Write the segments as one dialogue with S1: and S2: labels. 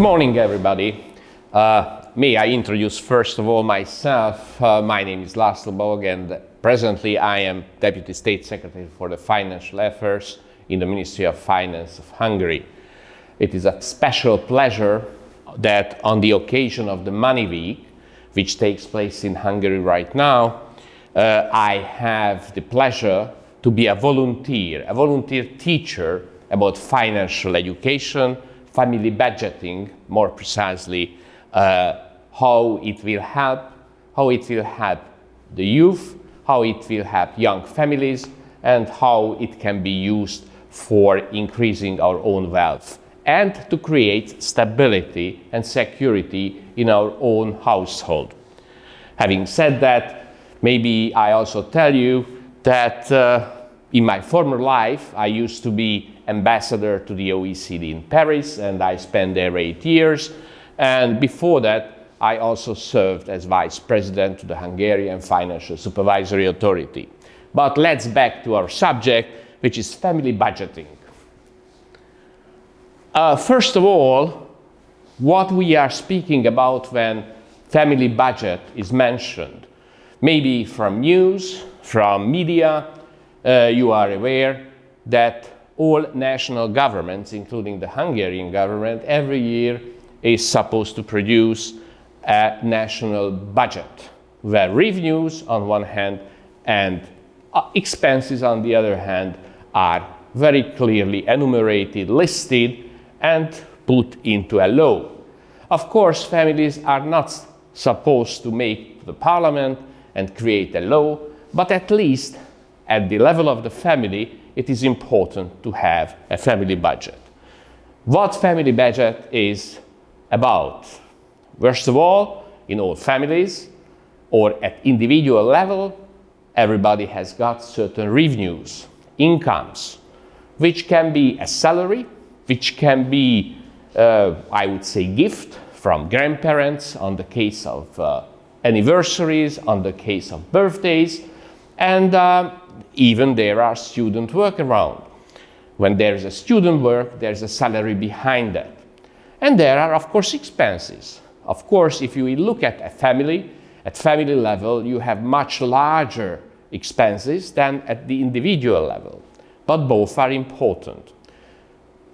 S1: morning, everybody. May I introduce first of all myself. My name is Laszlo Balogh, and presently I am Deputy State Secretary for the Financial Affairs in the Ministry of Finance of Hungary. It is a special pleasure that on the occasion of the Money Week, which takes place in Hungary right now, I have the pleasure to be a volunteer teacher about financial education, family budgeting, more precisely, how it will help the youth, how it will help young families, and how it can be used for increasing our own wealth and to create stability and security in our own household. Having said that, maybe I also tell you that in my former life, I used to be ambassador to the OECD in Paris, and I spent there 8 years. And before that, I also served as vice president to the Hungarian Financial Supervisory Authority. But let's back to our subject, which is family budgeting. First of all, what we are speaking about when family budget is mentioned. Maybe from news, from media, you are aware that all national governments, including the Hungarian government, every year is supposed to produce a national budget, where revenues on one hand and expenses on the other hand are very clearly enumerated, listed, and put into a law. Of course, families are not supposed to make the parliament and create a law, but at least at the level of the family, it is important to have a family budget. What family budget is about? First of all, in all families or at individual level, everybody has got certain revenues, incomes, which can be a salary, which can be, I would say, gift from grandparents on the case of anniversaries, on the case of birthdays, and even there are student work around. When there's a student work, there's a salary behind that. And there are, of course, expenses. Of course, if you look at family level, you have much larger expenses than at the individual level. But both are important.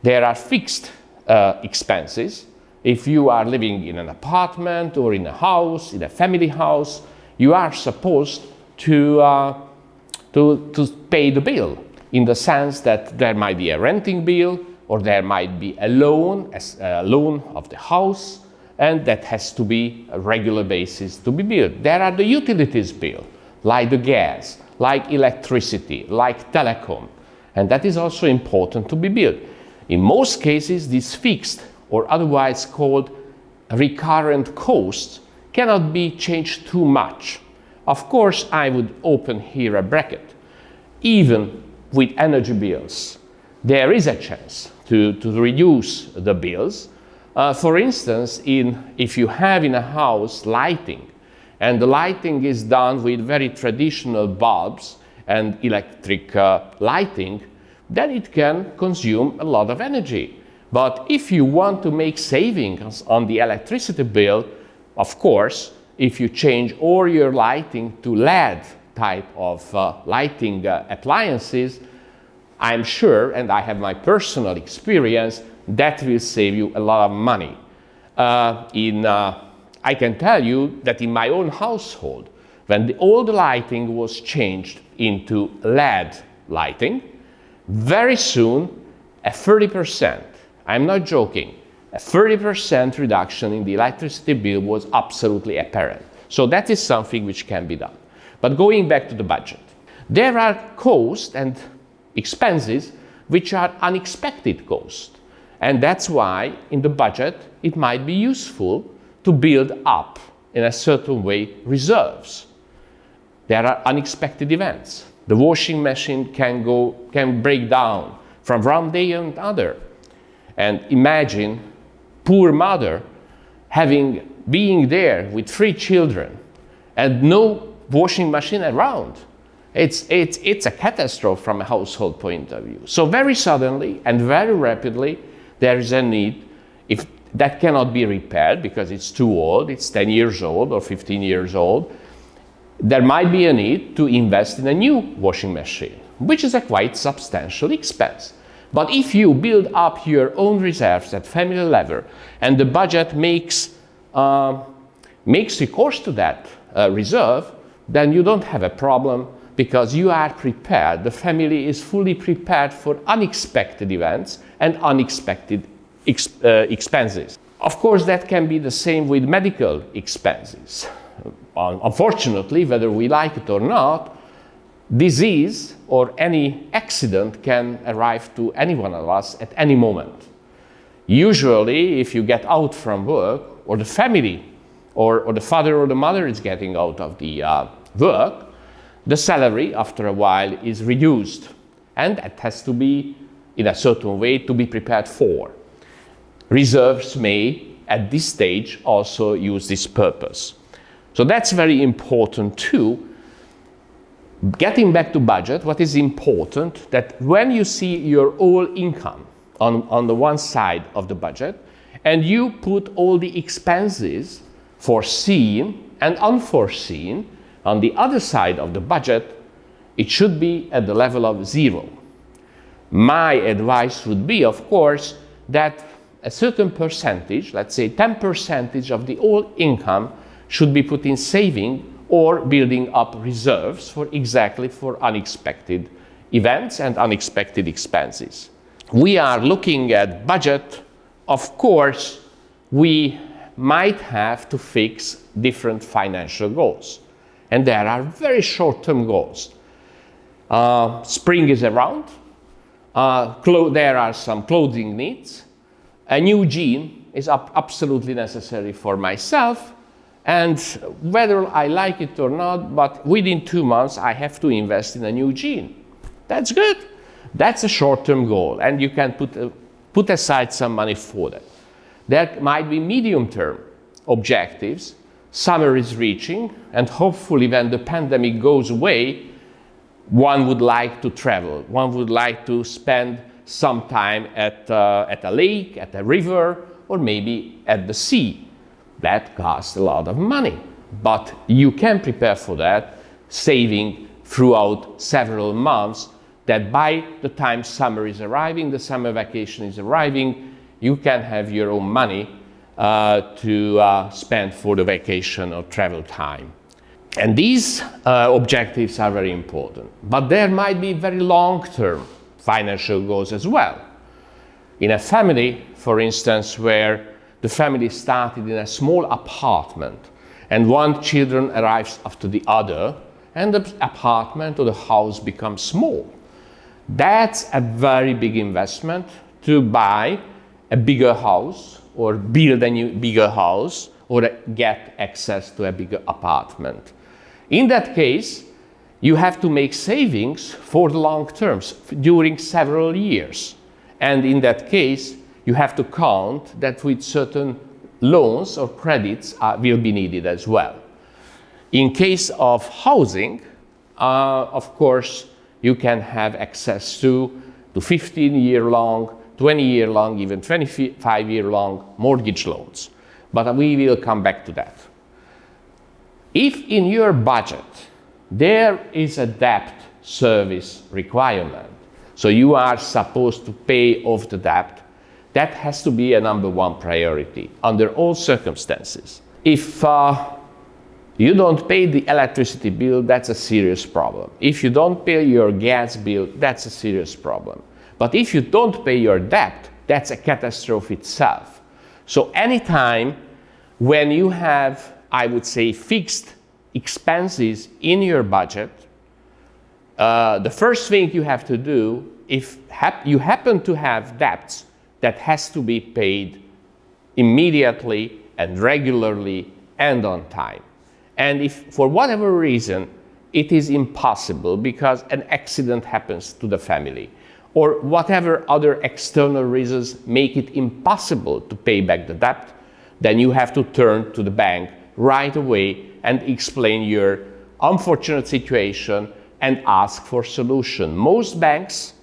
S1: There are fixed expenses. If you are living in an apartment or in a house, in a family house, you are supposed to pay the bill, in the sense that there might be a renting bill or there might be a loan of the house, and that has to be a regular basis to be billed. There are the utilities bill, like the gas, like electricity, like telecom, and that is also important to be billed. In most cases, these fixed or otherwise called recurrent costs cannot be changed too much. Of course, I would open here a bracket. Even with energy bills, there is a chance to reduce the bills. For instance, if you have in a house lighting, and the lighting is done with very traditional bulbs and electric lighting, then it can consume a lot of energy. But if you want to make savings on the electricity bill, of course, if you change all your lighting to LED type of lighting appliances, I'm sure, and I have my personal experience, that will save you a lot of money. I can tell you that in my own household, when all the lighting was changed into LED lighting, very soon a 30%, I'm not joking, a 30% reduction in the electricity bill was absolutely apparent. So that is something which can be done. But going back to the budget, there are costs and expenses which are unexpected costs. And that's why in the budget it might be useful to build up in a certain way reserves. There are unexpected events. The washing machine can break down from one day to another. And imagine poor mother being there with 3 children and no washing machine around. It's a catastrophe from a household point of view. So very suddenly and very rapidly there is a need, if that cannot be repaired because it's too old, it's 10 years old or 15 years old, there might be a need to invest in a new washing machine, which is a quite substantial expense. But if you build up your own reserves at family level and the budget makes recourse to that reserve, then you don't have a problem because you are prepared. The family is fully prepared for unexpected events and unexpected expenses. Of course, that can be the same with medical expenses. Unfortunately, whether we like it or not, disease or any accident can arrive to any one of us at any moment. Usually, if you get out from work, or the family, or the father or the mother is getting out of the work, the salary after a while is reduced, and that has to be, in a certain way, to be prepared for. Reserves may, at this stage, also use this purpose. So that's very important too. Getting back to budget, what is important that when you see your whole income on the one side of the budget, and you put all the expenses foreseen and unforeseen on the other side of the budget, it should be at the level of 0. My advice would be, of course, that a certain percentage, let's say 10% of the whole income, should be put in saving or building up reserves for unexpected events and unexpected expenses. We are looking at budget. Of course, we might have to fix different financial goals. And there are very short-term goals. Spring is around. There are some clothing needs. A new jean is absolutely necessary for myself. And whether I like it or not, but within 2 months, I have to invest in a new jean. That's good. That's a short-term goal, and you can put aside some money for that. There might be medium-term objectives. Summer is reaching, and hopefully when the pandemic goes away, one would like to travel. One would like to spend some time at a lake, at a river, or maybe at the sea. That costs a lot of money, but you can prepare for that, saving throughout several months, that by the time summer is arriving, the summer vacation is arriving, you can have your own money to spend for the vacation or travel time. And these objectives are very important, but there might be very long-term financial goals as well. In a family, for instance, where the family started in a small apartment and one child arrives after the other and the apartment or the house becomes small. That's a very big investment to buy a bigger house or build a new bigger house or get access to a bigger apartment. In that case, you have to make savings for the long terms during several years. And in that case, you have to count that with certain loans or credits will be needed as well. In case of housing, of course, you can have access to 15-year-long, 20-year-long, even 25-year-long mortgage loans. But we will come back to that. If in your budget there is a debt service requirement, so you are supposed to pay off the debt, that has to be a number one priority under all circumstances. If you don't pay the electricity bill, that's a serious problem. If you don't pay your gas bill, that's a serious problem. But if you don't pay your debt, that's a catastrophe itself. So anytime when you have, I would say, fixed expenses in your budget, the first thing you have to do, if you happen to have debts that has to be paid immediately and regularly and on time. And if for whatever reason it is impossible because an accident happens to the family or whatever other external reasons make it impossible to pay back the debt, then you have to turn to the bank right away and explain your unfortunate situation and ask for solution. Most banks,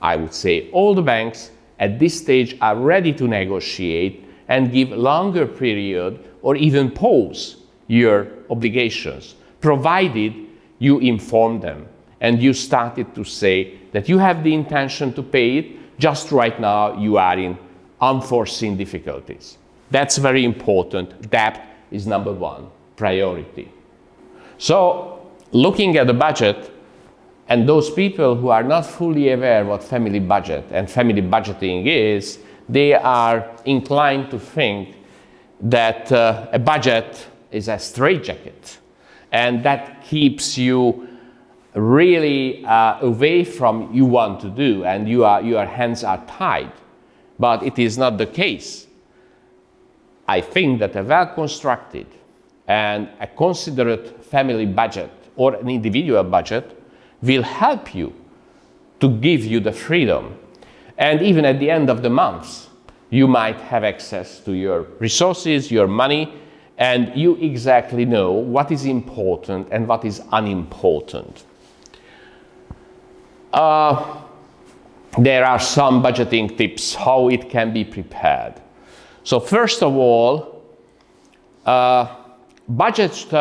S1: I would say all the banks, at this stage are ready to negotiate and give longer period or even pause your obligations, provided you inform them and you started to say that you have the intention to pay it, just right now you are in unforeseen difficulties. That's very important. Debt is number one priority. So looking at the budget, and those people who are not fully aware what family budget and family budgeting is, they are inclined to think that a budget is a straitjacket, and that keeps you really away from you want to do, and your hands are tied. But it is not the case. I think that a well-constructed and a considerate family budget or an individual budget will help you to give you the freedom. And even at the end of the month, you might have access to your resources, your money, and you exactly know what is important and what is unimportant. There are some budgeting tips how it can be prepared. So first of all, budget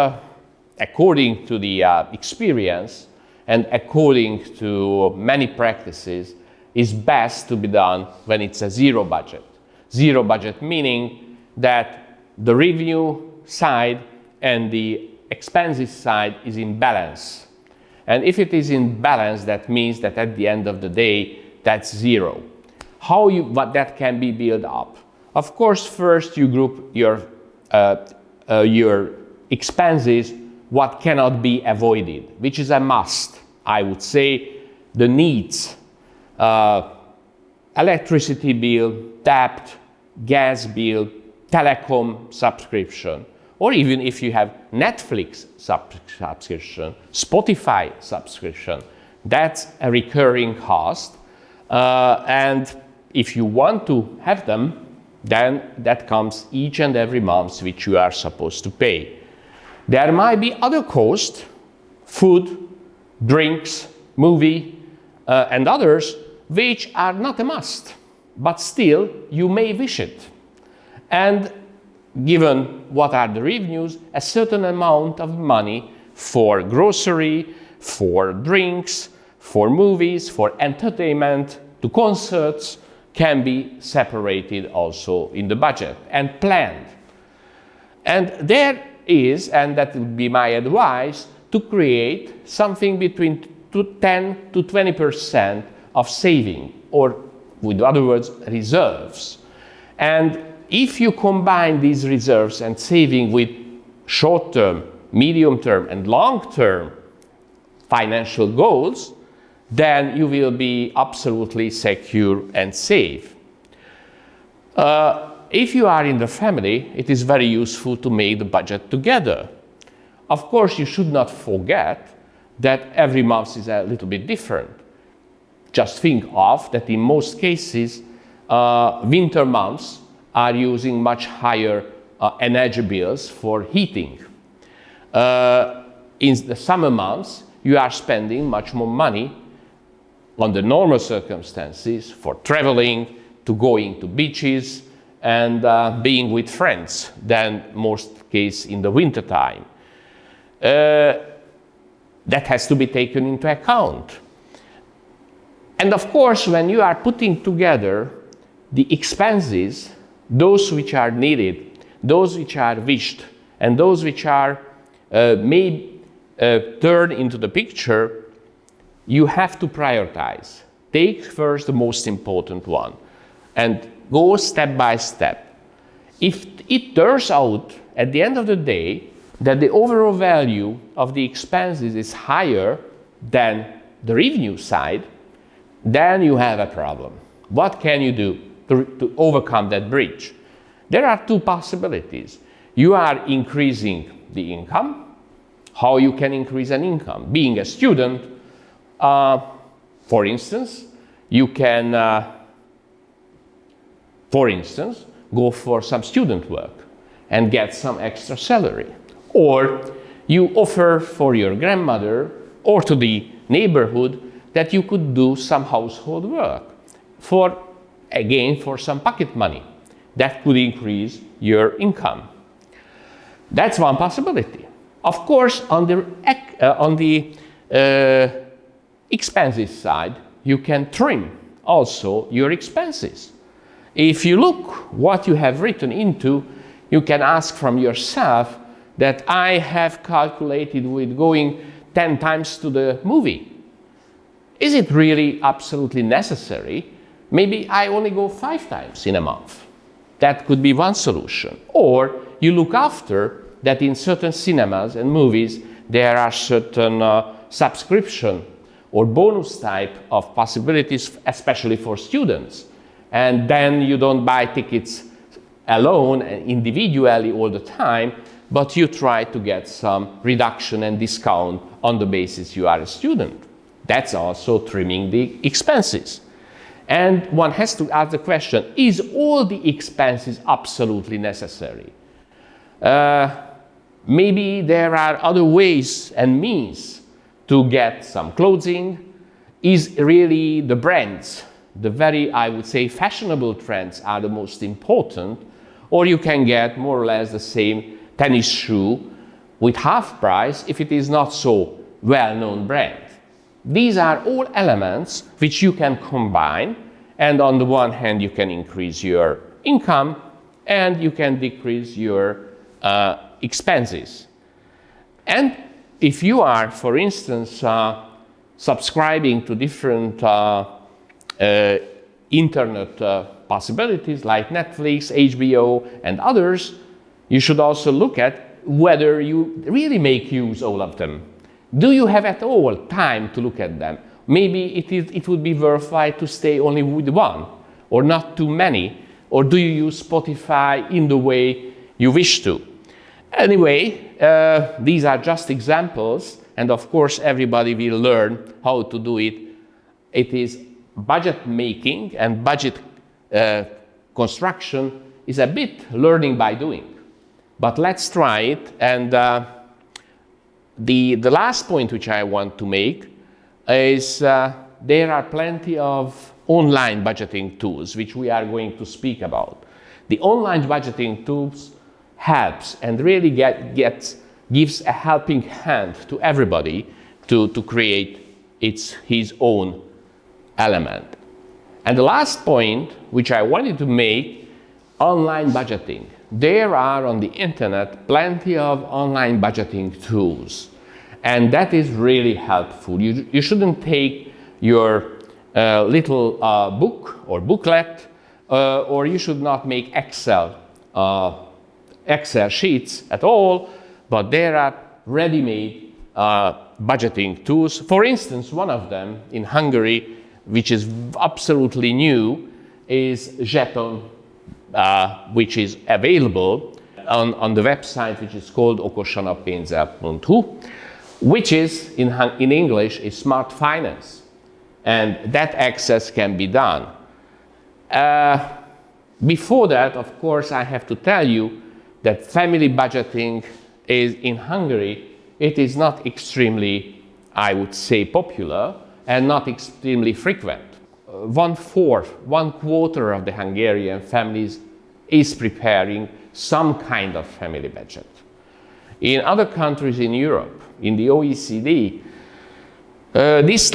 S1: according to the experience and according to many practices is best to be done when it's a zero budget. Zero budget meaning that the revenue side and the expenses side is in balance. And if it is in balance, that means that at the end of the day, that's zero. What that can be built up? Of course, first you group your expenses, what cannot be avoided, which is a must. I would say the needs, electricity bill, debt, gas bill, telecom subscription, or even if you have Netflix subscription, Spotify subscription, that's a recurring cost. And if you want to have them, then that comes each and every month which you are supposed to pay. There might be other costs, food, drinks, movie, and others, which are not a must, but still you may wish it. And given what are the revenues, a certain amount of money for grocery, for drinks, for movies, for entertainment, to concerts, can be separated also in the budget and planned. And there is, and that would be my advice, to create something between 10 to 20% of saving, or with other words, reserves. And if you combine these reserves and saving with short-term, medium-term, and long-term financial goals, then you will be absolutely secure and safe. If you are in the family, it is very useful to make the budget together. Of course, you should not forget that every month is a little bit different. Just think of that in most cases, winter months are using much higher energy bills for heating. In the summer months, you are spending much more money under normal circumstances for traveling, to going to beaches, and being with friends than most cases in the winter time. That has to be taken into account. And of course, when you are putting together the expenses, those which are needed, those which are wished, and those which are may turn into the picture, you have to prioritize. Take first the most important one and go step by step. If it turns out at the end of the day that the overall value of the expenses is higher than the revenue side, then you have a problem. What can you do to overcome that bridge? There are two possibilities. You are increasing the income. How you can increase an income? Being a student, for instance, you can, go for some student work and get some extra salary. Or you offer for your grandmother or to the neighborhood that you could do some household work for some pocket money. that could increase your income. That's one possibility. Of course, on the expenses side, you can trim also your expenses. If you look what you have written into, you can ask from yourself that I have calculated with going 10 times to the movie. Is it really absolutely necessary? Maybe I only go 5 times in a month. That could be one solution. Or you look after that in certain cinemas and movies there are certain subscription or bonus type of possibilities, especially for students. And then you don't buy tickets alone and individually all the time, but you try to get some reduction and discount on the basis you are a student. That's also trimming the expenses. And one has to ask the question, is all the expenses absolutely necessary? Maybe there are other ways and means to get some clothing. Is really the brands, the very, I would say, fashionable trends are the most important, or you can get more or less the same tennis shoe with half price if it is not so well-known brand. These are all elements which you can combine, and on the one hand you can increase your income and you can decrease your expenses. And if you are, for instance, subscribing to different internet possibilities like Netflix, HBO, and others, you should also look at whether you really make use of all of them. Do you have at all time to look at them? Maybe it would be worthwhile to stay only with one, or not too many, or do you use Spotify in the way you wish to? Anyway, these are just examples, and of course everybody will learn how to do it. It is budget making and budget construction is a bit learning by doing. But let's try it. And the last point which I want to make is there are plenty of online budgeting tools which we are going to speak about. The online budgeting tools helps and really gives a helping hand to everybody to create his own element. And the last point which I wanted to make, online budgeting. There are on the internet plenty of online budgeting tools, and that is really helpful. You shouldn't take your little book or booklet, or you should not make Excel sheets at all, but there are ready-made budgeting tools. For instance, one of them in Hungary, which is absolutely new, is Jetpack, which is available on the website, which is called okosanapénzzel.hu, which is in English is smart finance, and that access can be done. Before that, of course, I have to tell you that family budgeting is in Hungary, it is not extremely, I would say, popular and not extremely frequent. One quarter of the Hungarian families is preparing some kind of family budget. In other countries in Europe, in the OECD, this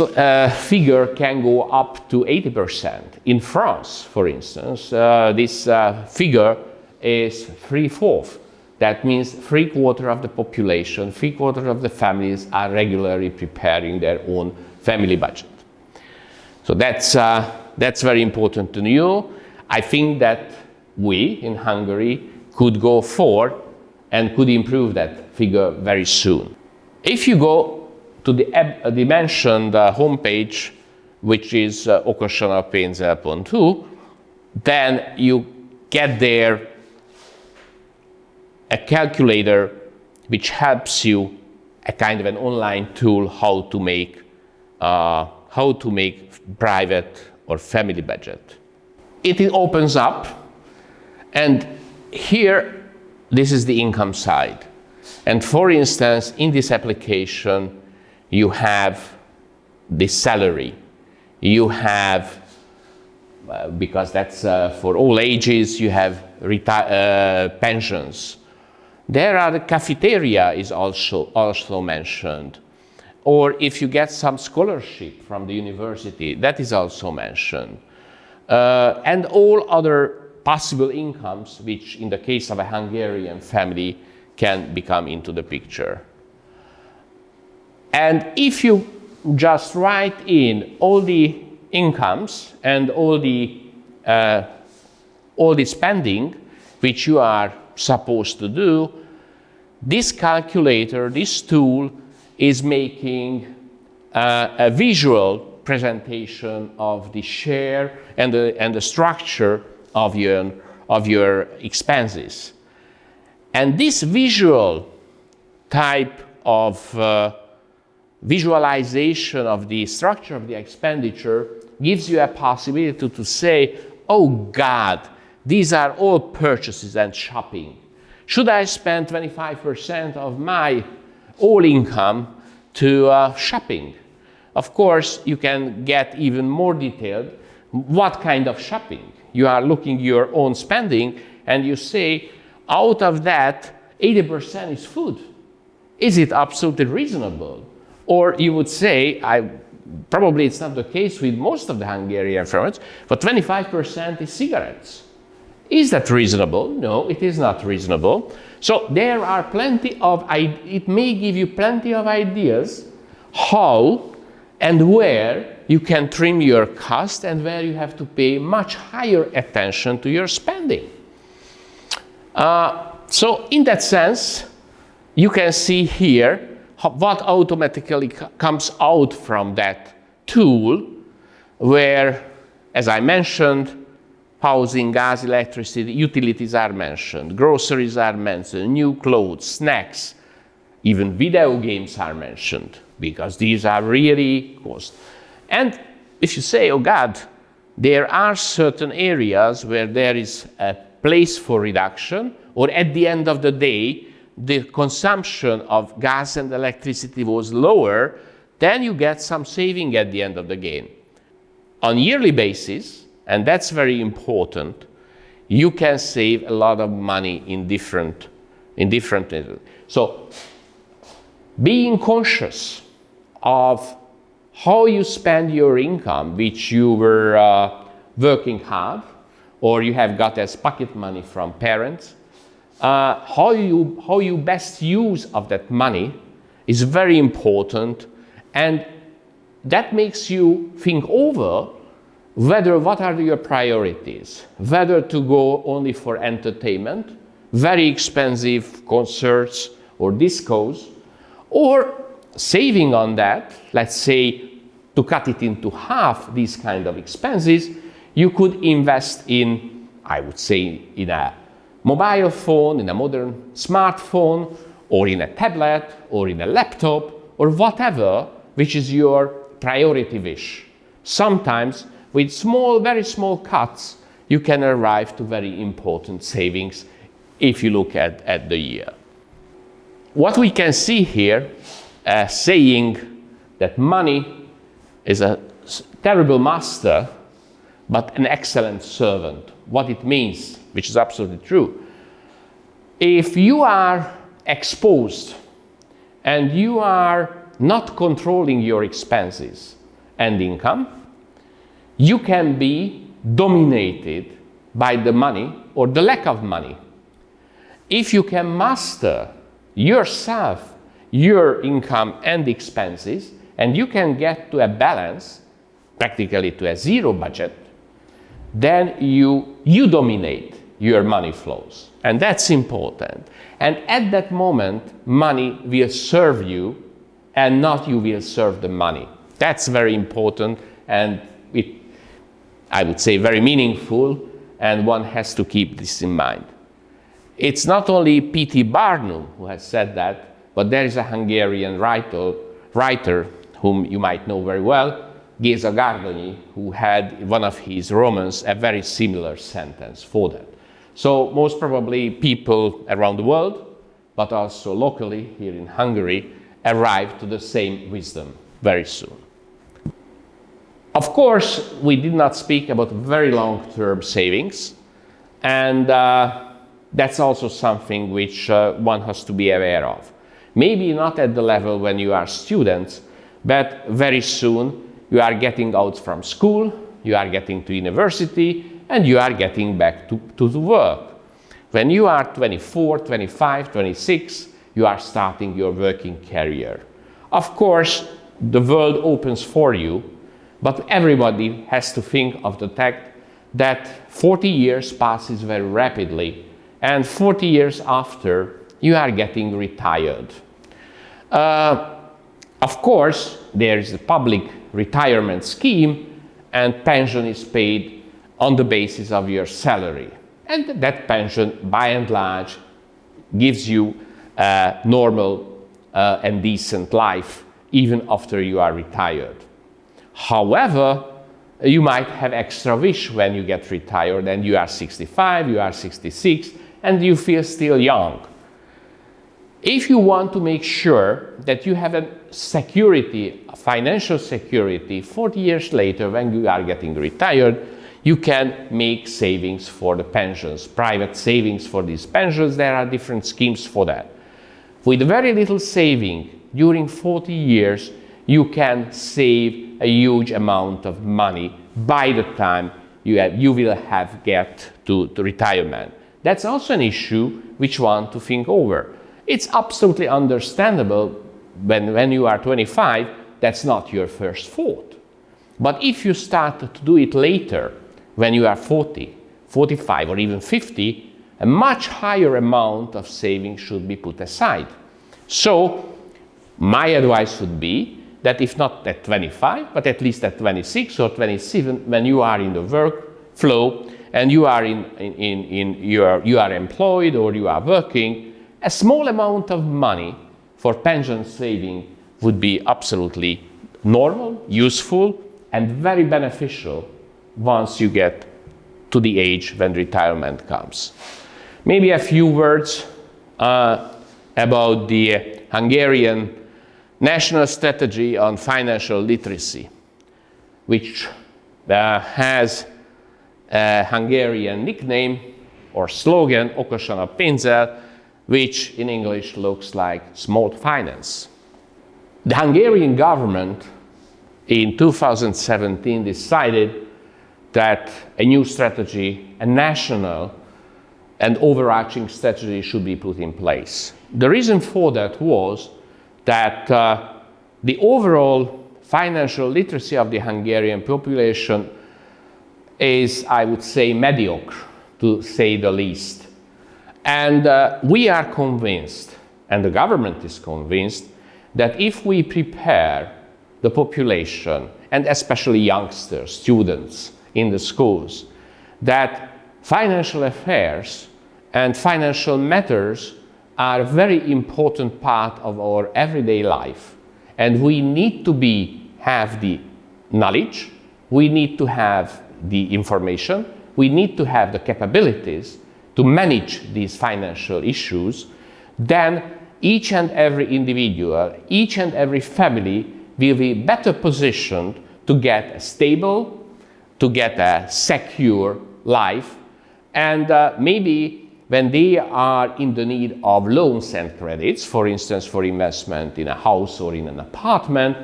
S1: figure can go up to 80%. In France, for instance, this figure is 3/4. That means 3/4 of the population, 3/4 of the families are regularly preparing their own family budget. So that's very important to know. I think that we in Hungary could go forward and could improve that figure very soon. If you go to the mentioned homepage, which is okosanapénzzel.hu, then you get there a calculator which helps you, a kind of an online tool, how to make private or family budget. It opens up, and here this is the income side. And for instance, in this application, you have the salary, you have because that's for all ages. You have pensions. There are the cafeteria is also mentioned. Or if you get some scholarship from the university, that is also mentioned. And all other possible incomes, which in the case of a Hungarian family can become into the picture. And if you just write in all the incomes and all the spending which you are supposed to do, this calculator, this tool, is making a visual presentation of the share and the structure of your expenses. And this visual type of visualization of the structure of the expenditure gives you a possibility to say, oh God, these are all purchases and shopping. Should I spend 25% of my all income to shopping? Of course, you can get even more detailed. What kind of shopping? You are looking your own spending and you say, out of that, 80% is food. Is it absolutely reasonable? Or you would say, probably it's not the case with most of the Hungarian families, but 25% is cigarettes. Is that reasonable? No, it is not reasonable. So there are plenty of, it may give you plenty of ideas how and where you can trim your cost and where you have to pay much higher attention to your spending. So in that sense, you can see here what automatically comes out from that tool where, as I mentioned, housing, gas, electricity, utilities are mentioned, groceries are mentioned, new clothes, snacks, even video games are mentioned, because these are really cost. And if you say, oh God, there are certain areas where there is a place for reduction, or at the end of the day, the consumption of gas and electricity was lower, then you get some saving at the end of the game. On yearly basis, and that's very important, you can save a lot of money in different areas. So being conscious of how you spend your income, which you were working hard, or you have got as pocket money from parents, how you best use of that money is very important, and that makes you think over what are your priorities, whether to go only for entertainment, very expensive concerts or discos, or saving on that, let's say to cut it into half, these kind of expenses, you could invest in, I would say, in a mobile phone, in a modern smartphone, or in a tablet, or in a laptop, or whatever, which is your priority wish. Sometimes, with very small cuts, you can arrive to very important savings if you look at the year. What we can see here, saying that money is a terrible master, but an excellent servant. What it means, which is absolutely true. If you are exposed and you are not controlling your expenses and income, you can be dominated by the money or the lack of money. If you can master yourself, your income and expenses, and you can get to a balance, practically to a zero budget, then you dominate your money flows. And that's important. And at that moment, money will serve you and not you will serve the money. That's very important, and I would say very meaningful, and one has to keep this in mind. It's not only P.T. Barnum who has said that, but there is a Hungarian writer whom you might know very well, Géza Gárdonyi, who had one of his romans a very similar sentence for that. So most probably people around the world, but also locally here in Hungary, arrive to the same wisdom very soon. Of course, we did not speak about very long-term savings, and that's also something which one has to be aware of. Maybe not at the level when you are students, but very soon you are getting out from school, you are getting to university, and you are getting back to the work. When you are 24, 25, 26, you are starting your working career. Of course, the world opens for you, but everybody has to think of the fact that 40 years passes very rapidly, and 40 years after, you are getting retired. Of course, there is a public retirement scheme, and pension is paid on the basis of your salary. And that pension, by and large, gives you a normal and decent life, even after you are retired. However, you might have extra wish when you get retired and you are 65, you are 66, and you feel still young. If you want to make sure that you have a security, a financial security 40 years later when you are getting retired, you can make savings for the pensions, private savings for these pensions. There are different schemes for that. With very little saving during 40 years, you can save a huge amount of money by the time you will have get to retirement. That's also an issue which one to think over. It's absolutely understandable when you are 25, that's not your first thought. But if you start to do it later, when you are 40, 45, or even 50, a much higher amount of savings should be put aside. So my advice would be that if not at 25, but at least at 26 or 27, when you are in the workflow and you are you are employed or you are working, a small amount of money for pension saving would be absolutely normal, useful, and very beneficial once you get to the age when retirement comes. Maybe a few words about the Hungarian National Strategy on Financial Literacy, which has a Hungarian nickname or slogan, Okosan a pénzzel, which in English looks like smart finance. The Hungarian government in 2017 decided that a new strategy, a national and overarching strategy should be put in place. The reason for that was that the overall financial literacy of the Hungarian population is, I would say, mediocre, to say the least. And we are convinced, and the government is convinced, that if we prepare the population, and especially youngsters, students in the schools, that financial affairs and financial matters are a very important part of our everyday life. And we need to have the knowledge, we need to have the information, we need to have the capabilities to manage these financial issues. Then each and every individual, each and every family will be better positioned to get a stable, to get a secure life, and maybe when they are in the need of loans and credits, for instance, for investment in a house or in an apartment,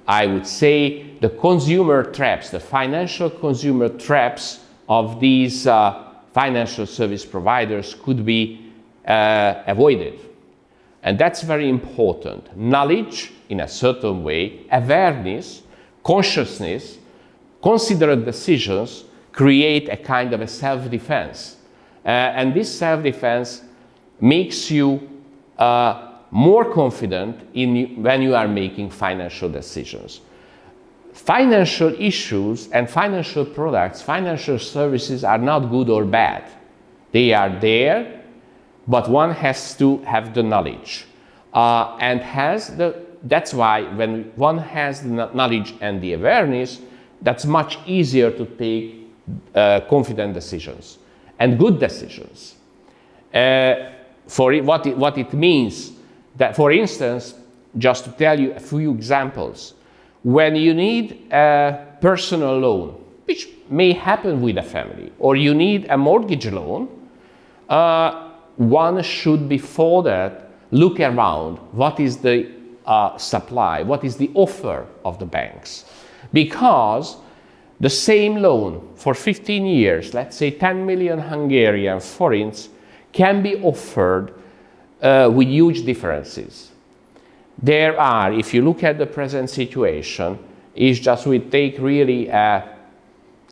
S1: I would say the consumer traps, the financial consumer traps of these financial service providers could be avoided. And that's very important. Knowledge, in a certain way, awareness, consciousness, considered decisions create a kind of a self-defense. And this self-defense makes you more confident when you are making financial decisions. Financial issues and financial products, financial services are not good or bad. They are there, but one has to have the knowledge. That's why when one has the knowledge and the awareness, that's much easier to take confident decisions and good decisions. What it means, that for instance, just to tell you a few examples, when you need a personal loan, which may happen with a family, or you need a mortgage loan, one should before that look around what is the supply, what is the offer of the banks. Because the same loan for 15 years, let's say 10 million Hungarian forints, can be offered with huge differences. There are, if you look at the present situation, is just we take really a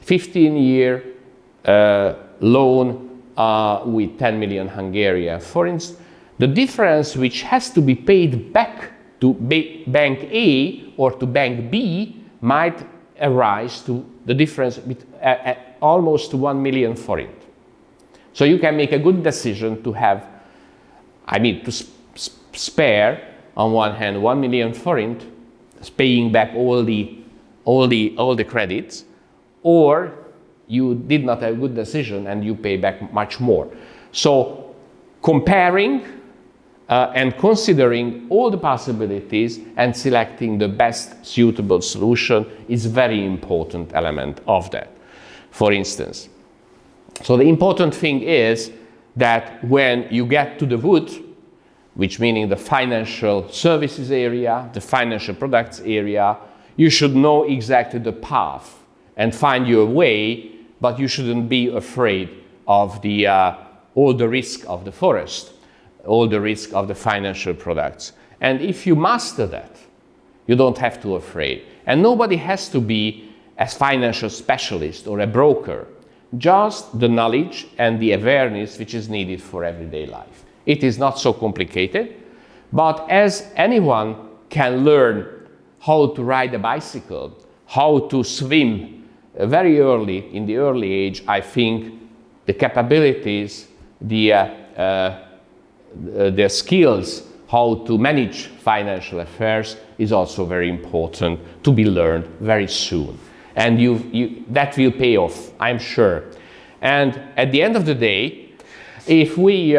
S1: 15-year loan with 10 million Hungarian forints. The difference which has to be paid back to Bank A or to Bank B might arise to the difference almost to 1 million forint. So you can make a good decision to have, to spare on one hand 1 million forint, paying back all the credits, or you did not have a good decision and you pay back much more. So comparing and considering all the possibilities and selecting the best suitable solution is a very important element of that, for instance. So the important thing is that when you get to the wood, which meaning the financial services area, the financial products area, you should know exactly the path and find your way, but you shouldn't be afraid of all the risk of the forest, all the risk of the financial products. And if you master that, you don't have to be afraid. And nobody has to be a financial specialist or a broker, just the knowledge and the awareness which is needed for everyday life. It is not so complicated, but as anyone can learn how to ride a bicycle, how to swim very early, in the early age, I think the capabilities, the skills, how to manage financial affairs is also very important to be learned very soon. And that will pay off, I'm sure. And at the end of the day, if we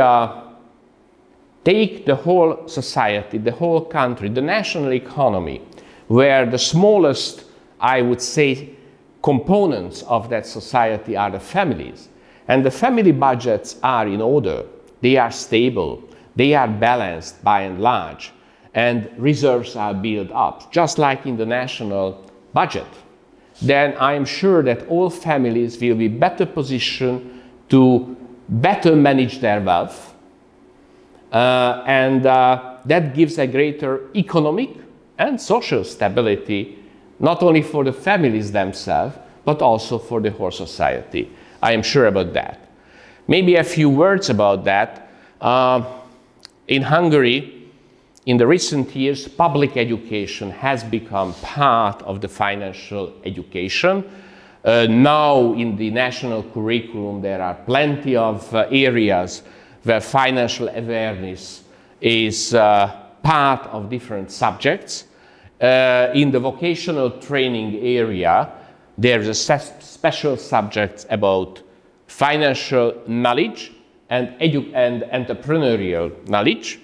S1: take the whole society, the whole country, the national economy, where the smallest, I would say, components of that society are the families, and the family budgets are in order, they are stable, they are balanced by and large, and reserves are built up, just like in the national budget, then I am sure that all families will be better positioned to better manage their wealth, and that gives a greater economic and social stability, not only for the families themselves, but also for the whole society. I am sure about that. Maybe a few words about that. In Hungary, in the recent years, public education has become part of the financial education. Now, in the national curriculum, there are plenty of areas where financial awareness is part of different subjects. In the vocational training area, there's a special subject about financial knowledge and entrepreneurial knowledge.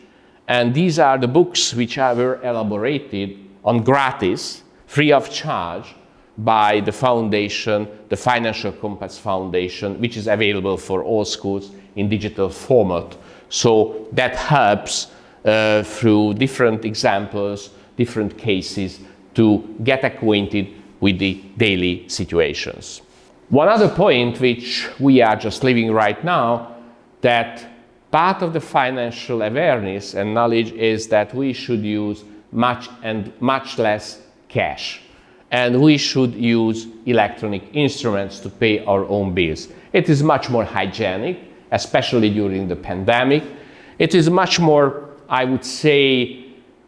S1: And these are the books which were elaborated on gratis, free of charge, by the foundation, the Financial Compass Foundation, which is available for all schools in digital format. So that helps through different examples, different cases, to get acquainted with the daily situations. One other point which we are just living right now, that part of the financial awareness and knowledge is that we should use much less cash. And we should use electronic instruments to pay our own bills. It is much more hygienic, especially during the pandemic. It is much more, I would say,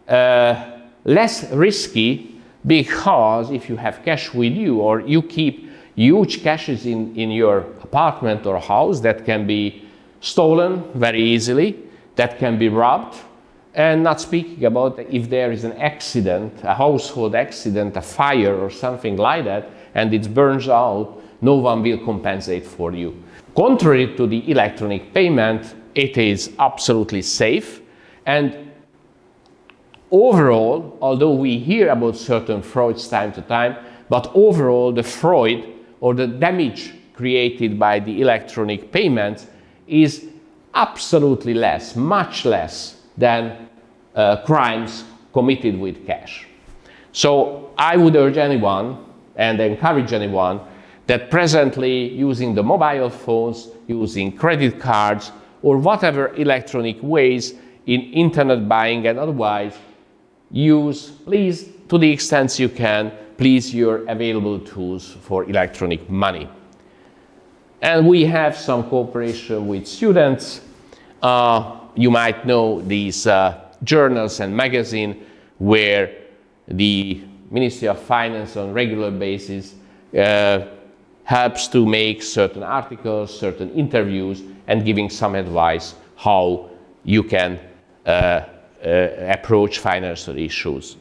S1: less risky, because if you have cash with you, or you keep huge cashes in your apartment or house, that can be stolen very easily, that can be robbed, and not speaking about if there is an accident, a household accident, a fire or something like that, and it burns out, no one will compensate for you. Contrary to the electronic payment, it is absolutely safe, and overall, although we hear about certain frauds time to time, but overall the fraud or the damage created by the electronic payments is absolutely less, much less than crimes committed with cash. So I would urge anyone and encourage anyone that presently using the mobile phones, using credit cards, or whatever electronic ways in internet buying and otherwise, use, please, to the extent you can, please your available tools for electronic money. And we have some cooperation with students. You might know these journals and magazines where the Ministry of Finance on a regular basis helps to make certain articles, certain interviews, and giving some advice how you can approach financial issues.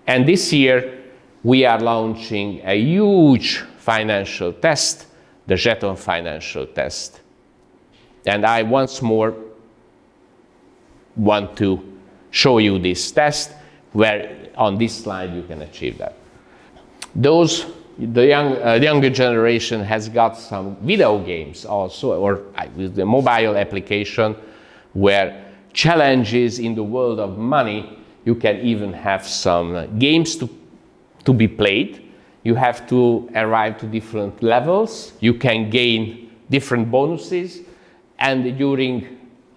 S1: And this year, we are launching a huge financial test, the Jeton financial test. And I once more want to show you this test, where on this slide you can achieve that. The younger generation has got some video games also, or with the mobile application, where challenges in the world of money, you can even have some games to be played. You have to arrive to different levels. You can gain different bonuses, and during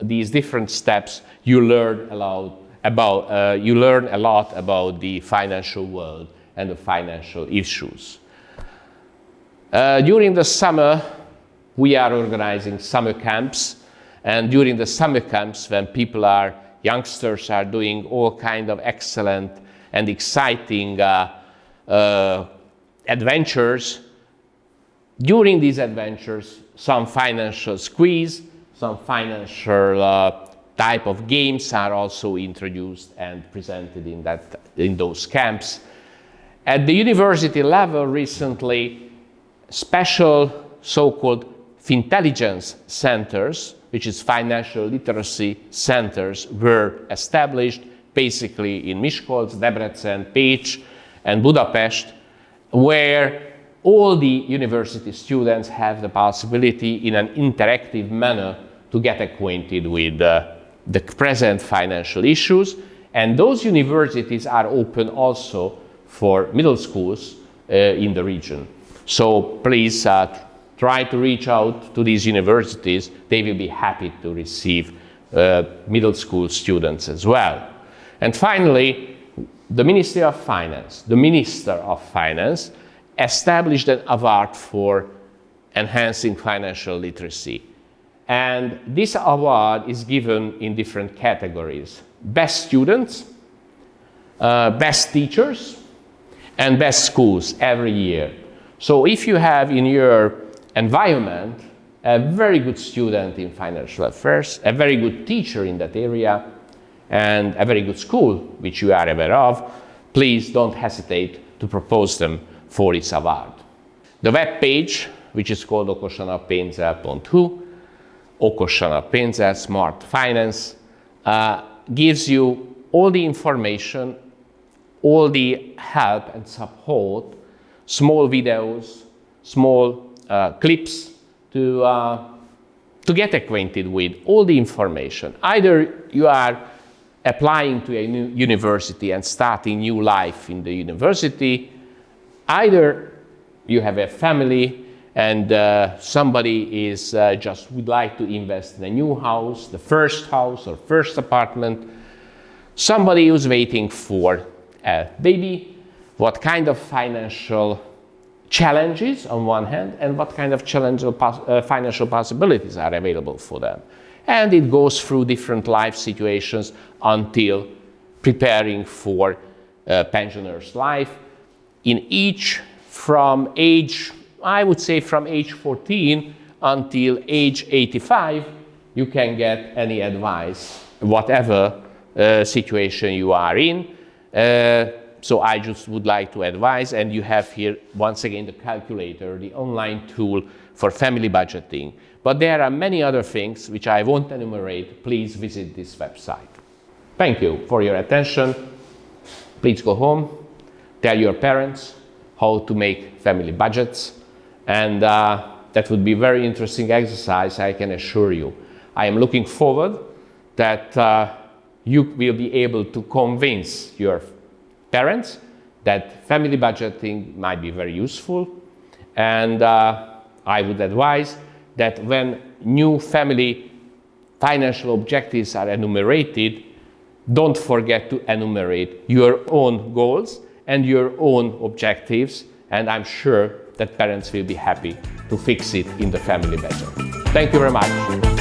S1: these different steps, you learn a lot about the financial world and the financial issues. During the summer, we are organizing summer camps, and during the summer camps, when youngsters are doing all kind of excellent and exciting adventures, during these adventures, some financial squeeze, some financial type of games are also introduced and presented in those camps. At the university level recently, special so-called fintelligence centers, which is financial literacy centers, were established basically in Miskolc, Debrecen, Pécs, and Budapest, where all the university students have the possibility in an interactive manner to get acquainted with the present financial issues. And those universities are open also for middle schools in the region. So please try to reach out to these universities. They will be happy to receive middle school students as well. And finally, the Ministry of Finance, the Minister of Finance, established an award for enhancing financial literacy. And this award is given in different categories: best students, best teachers, and best schools every year. So if you have in your environment a very good student in financial affairs, a very good teacher in that area, and a very good school, which you are aware of, please don't hesitate to propose them for this award. The web page, which is called okosanapénzzel.hu, Okosanapénzzel, Smart Finance, gives you all the information, all the help and support, small videos, small clips to get acquainted with all the information. Either you are applying to a new university and starting new life in the university, either you have a family and somebody is just would like to invest in a new house, the first house or first apartment, somebody who's waiting for a baby, what kind of financial challenges on one hand and what kind of financial possibilities are available for them. And it goes through different life situations until preparing for pensioner's life. In each from age, I would say from age 14 until age 85, you can get any advice, whatever situation you are in. So I just would like to advise, and you have here once again the calculator, the online tool for family budgeting. But there are many other things which I won't enumerate. Please visit this website. Thank you for your attention. Please go home, tell your parents, how to make family budgets. And that would be a very interesting exercise, I can assure you. I am looking forward that you will be able to convince your parents that family budgeting might be very useful. And I would advise that when new family financial objectives are enumerated, don't forget to enumerate your own goals and your own objectives, and I'm sure that parents will be happy to fix it in the family budget. Thank you very much.